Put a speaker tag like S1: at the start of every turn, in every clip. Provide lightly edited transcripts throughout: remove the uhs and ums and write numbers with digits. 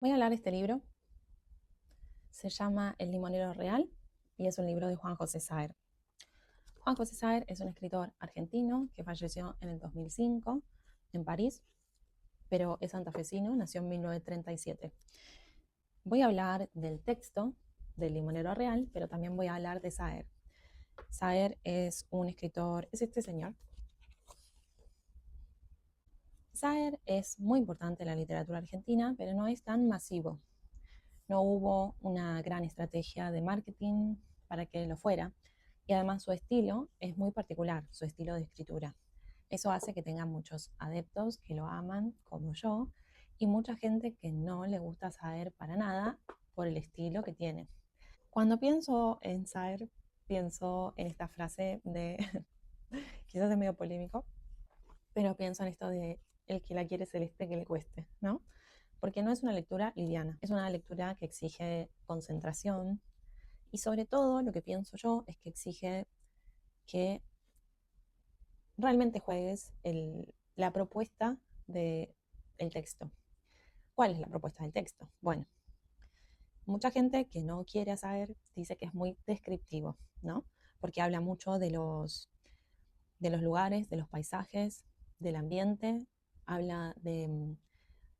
S1: Voy a hablar de este libro. Se llama El limonero real y es un libro de Juan José Saer. Juan José Saer es un escritor argentino que falleció en el 2005 en París, pero es santafesino, nació en 1937. Voy a hablar del texto del limonero real, pero también voy a hablar de Saer. Saer es un escritor, es este señor. Saer es muy importante en la literatura argentina, pero no es tan masivo. No hubo una gran estrategia de marketing para que lo fuera. Y además su estilo es muy particular, su estilo de escritura. Eso hace que tenga muchos adeptos que lo aman, como yo, y mucha gente que no le gusta Saer para nada por el estilo que tiene. Cuando pienso en Saer, pienso en esta frase de, quizás es medio polémico, pero pienso en esto de el que la quiere celeste que le cueste, ¿no? Porque no es una lectura liviana, es una lectura que exige concentración y sobre todo lo que pienso yo es que exige que realmente juegues la propuesta del texto. ¿Cuál es la propuesta del texto? Bueno, mucha gente que no quiere saber dice que es muy descriptivo, ¿no? Porque habla mucho de los lugares, de los paisajes, del ambiente, habla de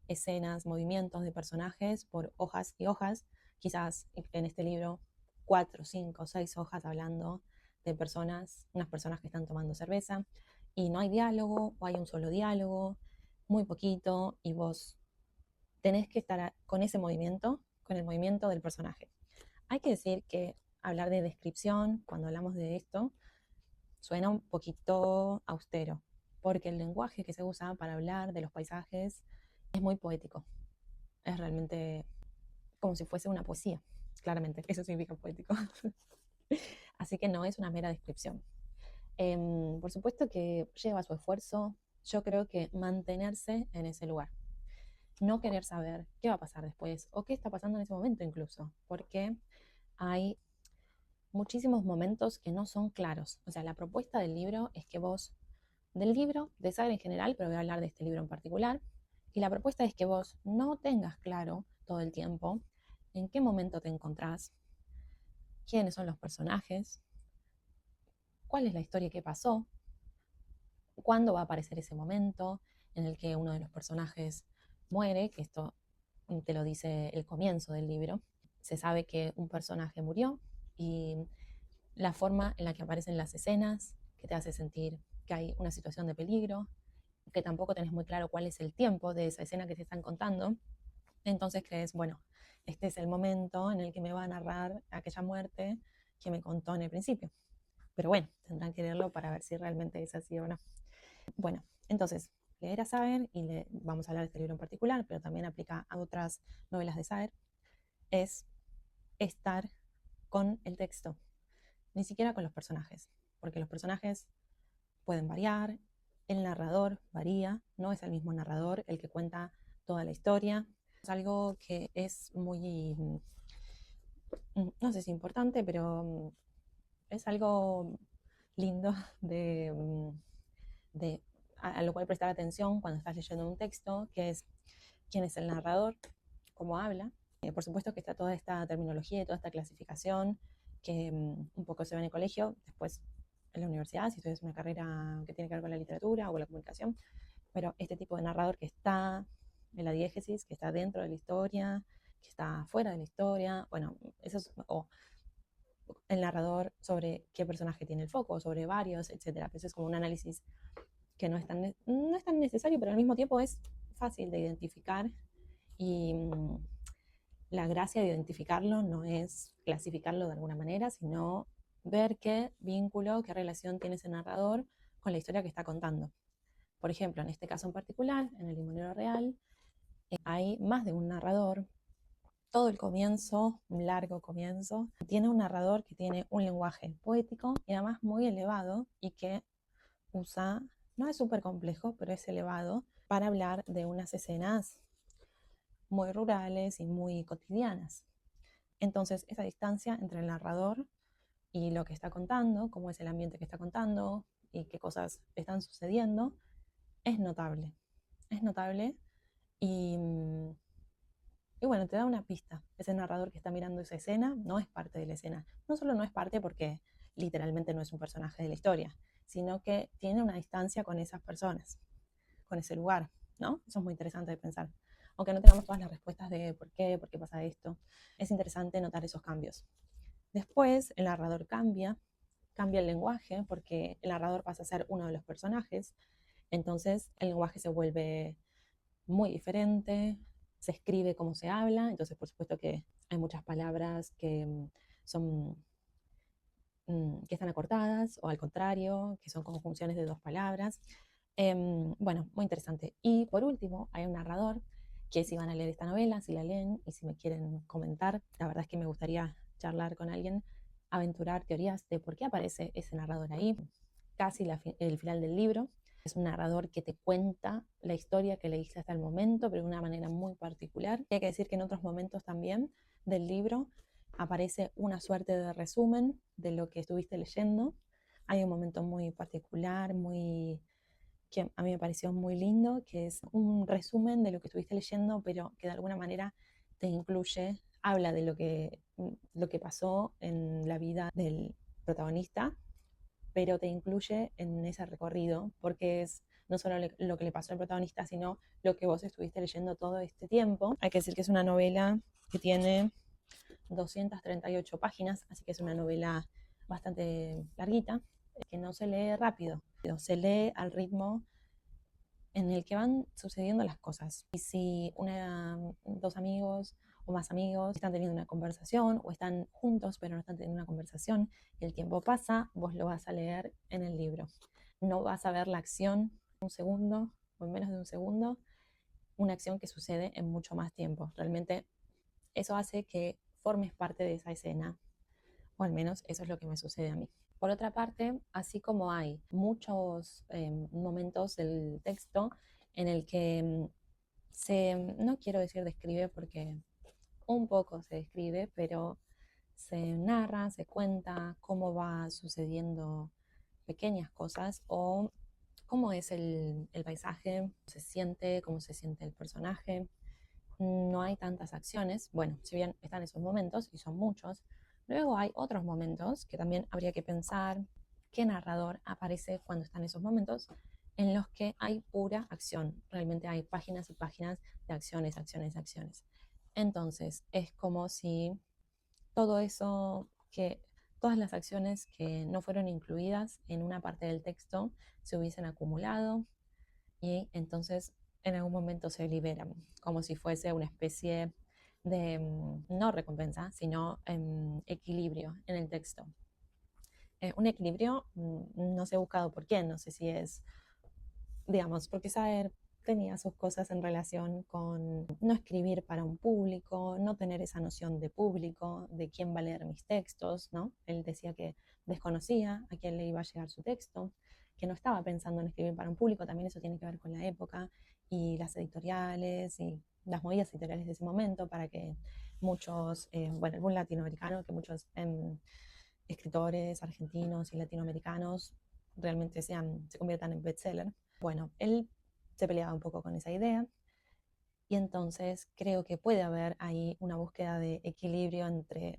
S1: escenas, movimientos de personajes por hojas y hojas, quizás en este libro 4, 5, 6 hojas hablando de personas, unas personas que están tomando cerveza y no hay diálogo o hay un solo diálogo, muy poquito y vos tenés que estar con ese movimiento, con el movimiento del personaje. Hay que decir que hablar de descripción, cuando hablamos de esto, suena un poquito austero, porque el lenguaje que se usa para hablar de los paisajes es muy poético. Es realmente como si fuese una poesía, claramente, eso significa poético. Así que no es una mera descripción. Por supuesto que lleva su esfuerzo, yo creo que mantenerse en ese lugar, no querer saber qué va a pasar después o qué está pasando en ese momento incluso, porque hay muchísimos momentos que no son claros. O sea, la propuesta del libro es que vos, del libro, de saber en general, pero voy a hablar de este libro en particular, y la propuesta es que vos no tengas claro todo el tiempo en qué momento te encontrás, quiénes son los personajes, cuál es la historia que pasó, cuándo va a aparecer ese momento en el que uno de los personajes muere, que esto te lo dice el comienzo del libro. Se sabe que un personaje murió y la forma en la que aparecen las escenas, que te hace sentir que hay una situación de peligro, que tampoco tenés muy claro cuál es el tiempo de esa escena que te están contando. Entonces crees, bueno, este es el momento en el que me va a narrar aquella muerte que me contó en el principio. Pero bueno, tendrán que leerlo para ver si realmente es así o no. Bueno, entonces, leer a Saer, y vamos a hablar de este libro en particular, pero también aplica a otras novelas de Saer, es estar con el texto, ni siquiera con los personajes, porque los personajes pueden variar, el narrador varía, no es el mismo narrador el que cuenta toda la historia. Es algo que es muy, no sé si importante, pero es algo lindo de a lo cual prestar atención cuando estás leyendo un texto, que es quién es el narrador, cómo habla. Por supuesto que está toda esta terminología y toda esta clasificación que un poco se ve en el colegio, después en la universidad, si estudias una carrera que tiene que ver con la literatura o con la comunicación, pero este tipo de narrador que está en la diégesis, que está dentro de la historia, que está fuera de la historia, bueno, eso es, o el narrador sobre qué personaje tiene el foco, sobre varios, etcétera. Eso es como un análisis que no es tan necesario, pero al mismo tiempo es fácil de identificar y la gracia de identificarlo no es clasificarlo de alguna manera, sino ver qué vínculo, qué relación tiene ese narrador con la historia que está contando. Por ejemplo, en este caso en particular, en el limonero real, hay más de un narrador. Todo el comienzo, un largo comienzo, tiene un narrador que tiene un lenguaje poético y además muy elevado y que usa, no es súper complejo, pero es elevado para hablar de unas escenas muy rurales y muy cotidianas. Entonces, esa distancia entre el narrador y lo que está contando, cómo es el ambiente que está contando y qué cosas están sucediendo, es notable. Es notable y Y bueno, te da una pista. Ese narrador que está mirando esa escena no es parte de la escena. No solo no es parte porque literalmente no es un personaje de la historia, sino que tiene una distancia con esas personas, con ese lugar, ¿no? Eso es muy interesante de pensar. Aunque no tengamos todas las respuestas de por qué pasa esto, es interesante notar esos cambios. Después, el narrador cambia el lenguaje, porque el narrador pasa a ser uno de los personajes, entonces el lenguaje se vuelve muy diferente, se escribe como se habla, entonces por supuesto que hay muchas palabras que son que están acortadas o al contrario, que son conjunciones de dos palabras. Bueno, muy interesante. Y por último, hay un narrador que si van a leer esta novela, si la leen y si me quieren comentar, la verdad es que me gustaría charlar con alguien, aventurar teorías de por qué aparece ese narrador ahí, casi el final del libro. Es un narrador que te cuenta la historia que leíste hasta el momento, pero de una manera muy particular. Y hay que decir que en otros momentos también del libro aparece una suerte de resumen de lo que estuviste leyendo. Hay un momento muy particular, que a mí me pareció muy lindo, que es un resumen de lo que estuviste leyendo, pero que de alguna manera te incluye, habla de lo que pasó en la vida del protagonista, pero te incluye en ese recorrido, porque es no solo lo que le pasó al protagonista, sino lo que vos estuviste leyendo todo este tiempo. Hay que decir que es una novela que tiene 238 páginas, así que es una novela bastante larguita, que no se lee rápido, pero se lee al ritmo en el que van sucediendo las cosas. Y si dos amigos o más amigos están teniendo una conversación o están juntos pero no están teniendo una conversación y el tiempo pasa, vos lo vas a leer en el libro. No vas a ver la acción en un segundo o en menos de un segundo, una acción que sucede en mucho más tiempo. Realmente eso hace que formes parte de esa escena, o al menos eso es lo que me sucede a mí. Por otra parte, así como hay muchos momentos del texto en el que no quiero decir describe porque un poco se describe, pero se narra, se cuenta cómo va sucediendo pequeñas cosas o cómo es el paisaje, cómo se siente el personaje. No hay tantas acciones. Bueno, si bien están esos momentos, y son muchos, luego hay otros momentos que también habría que pensar qué narrador aparece cuando están esos momentos en los que hay pura acción. Realmente hay páginas y páginas de acciones, acciones, acciones. Entonces, es como si todo eso todas las acciones que no fueron incluidas en una parte del texto se hubiesen acumulado y entonces en algún momento se liberan, como si fuese una especie de, no recompensa, sino equilibrio en el texto. Un equilibrio no sé buscado por quién, no sé si es, digamos, porque Saer tenía sus cosas en relación con no escribir para un público, no tener esa noción de público, de quién va a leer mis textos, ¿no? Él decía que desconocía a quién le iba a llegar su texto, que no estaba pensando en escribir para un público, también eso tiene que ver con la época y las editoriales y las movidas editoriales de ese momento para que muchos, bueno, algún latinoamericano, que muchos escritores argentinos y latinoamericanos realmente se conviertan en bestseller. Bueno, él se peleaba un poco con esa idea y entonces creo que puede haber ahí una búsqueda de equilibrio entre,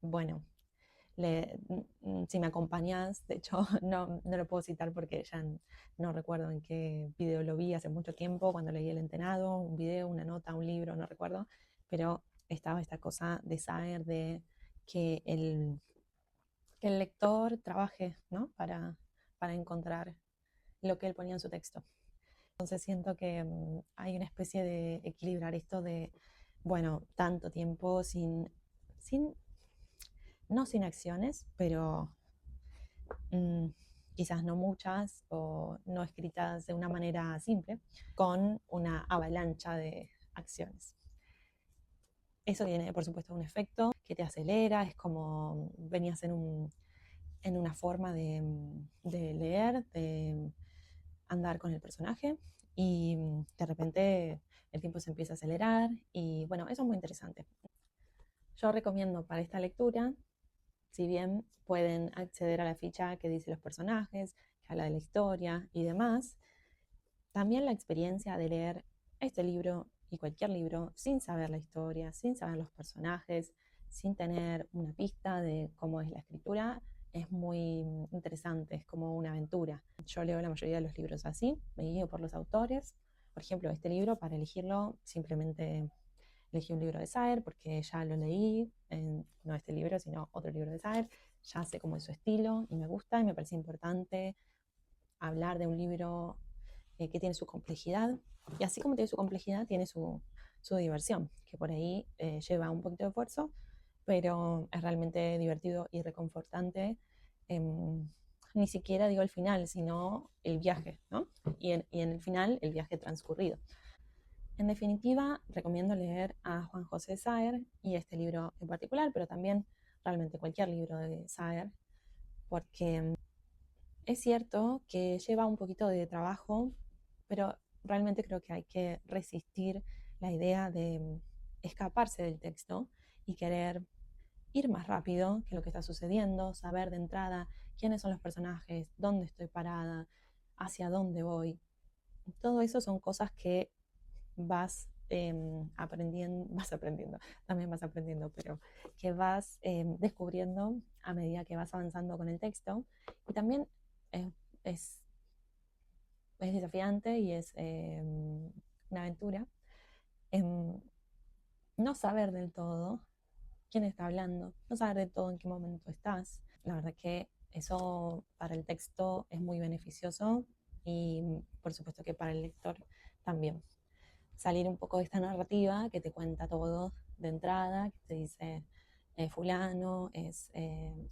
S1: bueno, si me acompañas, de hecho no lo puedo citar porque ya no recuerdo en qué video lo vi hace mucho tiempo, cuando leí El Entenado, un video, una nota, un libro, no recuerdo, pero estaba esta cosa de saber de que el lector trabaje, ¿no? Para encontrar lo que él ponía en su texto. Entonces siento que hay una especie de equilibrar esto de, bueno, tanto tiempo no sin acciones, pero mm, quizás no muchas o no escritas de una manera simple, con una avalancha de acciones. Eso tiene, por supuesto, un efecto que te acelera, es como venías en una forma de leer, de andar con el personaje y de repente el tiempo se empieza a acelerar y bueno, eso es muy interesante. Yo recomiendo para esta lectura, si bien pueden acceder a la ficha que dice los personajes, que habla de la historia y demás, también la experiencia de leer este libro y cualquier libro sin saber la historia, sin saber los personajes, sin tener una pista de cómo es la escritura, es muy interesante, es como una aventura. Yo leo la mayoría de los libros así, me guío por los autores. Por ejemplo, este libro, para elegirlo, simplemente elegí un libro de Saer porque ya lo leí, no este libro, sino otro libro de Saer. Ya sé cómo es su estilo y me gusta y me parece importante hablar de un libro que tiene su complejidad. Y así como tiene su complejidad, tiene su diversión, que por ahí lleva un poquito de esfuerzo, pero es realmente divertido y reconfortante. Ni siquiera digo el final, sino el viaje, ¿no? Y en el final, el viaje transcurrido. En definitiva, recomiendo leer a Juan José Saer y este libro en particular, pero también realmente cualquier libro de Saer, porque es cierto que lleva un poquito de trabajo, pero realmente creo que hay que resistir la idea de escaparse del texto y querer ir más rápido que lo que está sucediendo, saber de entrada quiénes son los personajes, dónde estoy parada, hacia dónde voy. Todo eso son cosas que vas aprendiendo, también vas aprendiendo, pero que vas descubriendo a medida que vas avanzando con el texto. Y también eh, es, es desafiante y es una aventura. em, no saber del todo quién está hablando, no saber del todo en qué momento estás. La verdad que eso para el texto es muy beneficioso y por supuesto que para el lector también. Salir un poco de esta narrativa que te cuenta todo de entrada, que te dice fulano es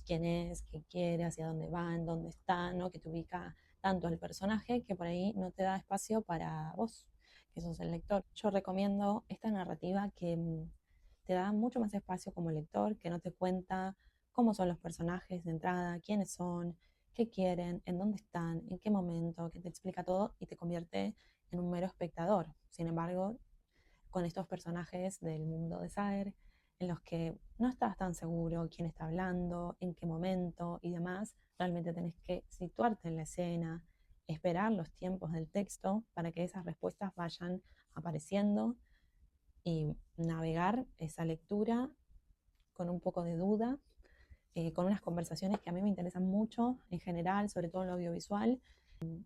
S1: quién es, qué quiere, hacia dónde va, en dónde está, ¿no? Que te ubica tanto al personaje que por ahí no te da espacio para vos, que sos el lector. Yo recomiendo esta narrativa que te da mucho más espacio como lector, que no te cuenta cómo son los personajes de entrada, quiénes son, qué quieren, en dónde están, en qué momento, que te explica todo y te convierte en un mero espectador. Sin embargo, con estos personajes del mundo de Saer, en los que no estás tan seguro quién está hablando, en qué momento y demás, realmente tenés que situarte en la escena, esperar los tiempos del texto para que esas respuestas vayan apareciendo y navegar esa lectura con un poco de duda, con unas conversaciones que a mí me interesan mucho en general, sobre todo en lo audiovisual,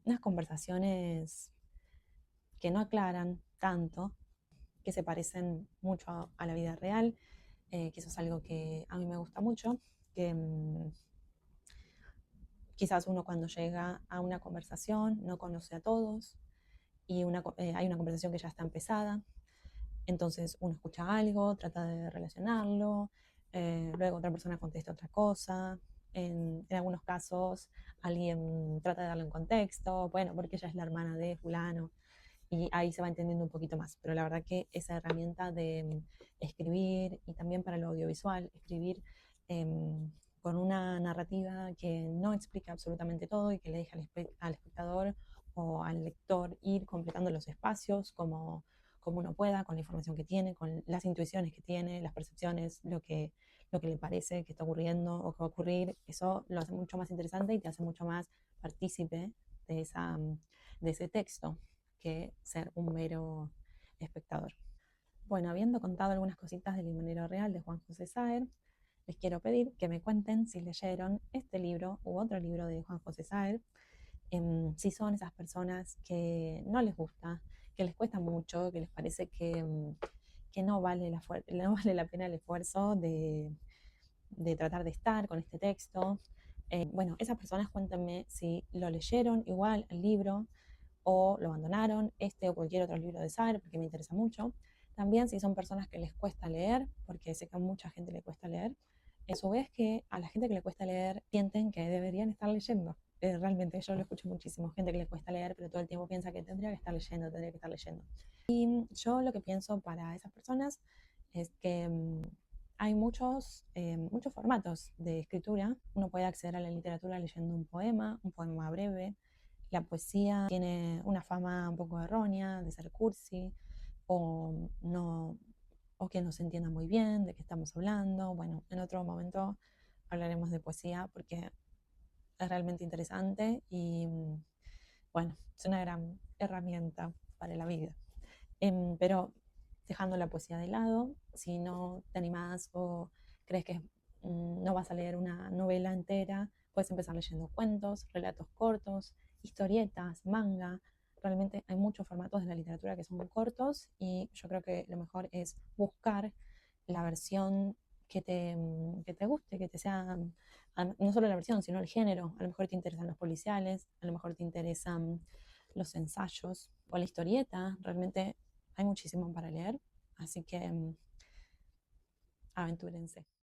S1: unas conversaciones que no aclaran tanto, que se parecen mucho a la vida real, que eso es algo que a mí me gusta mucho, que quizás uno cuando llega a una conversación no conoce a todos y hay una conversación que ya está empezada, entonces uno escucha algo, trata de relacionarlo, luego otra persona contesta otra cosa, en algunos casos alguien trata de darle un contexto, bueno, porque ella es la hermana de fulano, y ahí se va entendiendo un poquito más. Pero la verdad que esa herramienta de escribir y también para lo audiovisual, escribir con una narrativa que no explica absolutamente todo y que le deja al espectador o al lector ir completando los espacios como uno pueda, con la información que tiene, con las intuiciones que tiene, las percepciones, lo que le parece que está ocurriendo o que va a ocurrir, eso lo hace mucho más interesante y te hace mucho más partícipe de ese texto que ser un mero espectador. Bueno, habiendo contado algunas cositas del Limonero Real de Juan José Saer, les quiero pedir que me cuenten si leyeron este libro u otro libro de Juan José Saer, si son esas personas que no les gusta, que les cuesta mucho, que les parece que no vale no vale la pena el esfuerzo de tratar de estar con este texto. Bueno, esas personas cuéntenme si lo leyeron igual el libro, o lo abandonaron, este o cualquier otro libro de Saer, porque me interesa mucho. También si son personas que les cuesta leer, porque sé que a mucha gente le cuesta leer, a su vez que a la gente que le cuesta leer sienten que deberían estar leyendo. Realmente yo lo escucho muchísimo, gente que le cuesta leer, pero todo el tiempo piensa que tendría que estar leyendo, tendría que estar leyendo. Y yo lo que pienso para esas personas es que hay muchos formatos de escritura. Uno puede acceder a la literatura leyendo un poema breve. La poesía tiene una fama un poco errónea de ser cursi o, no, o que no se entienda muy bien de qué estamos hablando. Bueno, en otro momento hablaremos de poesía porque es realmente interesante y bueno, es una gran herramienta para la vida. Pero dejando la poesía de lado. Si no te animás o crees que no vas a leer una novela entera, puedes empezar leyendo cuentos, relatos cortos, historietas, manga. Realmente hay muchos formatos de la literatura que son cortos y yo creo que lo mejor es buscar la versión que te guste, que te sea, no solo la versión, sino el género. A lo mejor te interesan los policiales, a lo mejor te interesan los ensayos o la historieta. Realmente hay muchísimo para leer, así que aventúrense.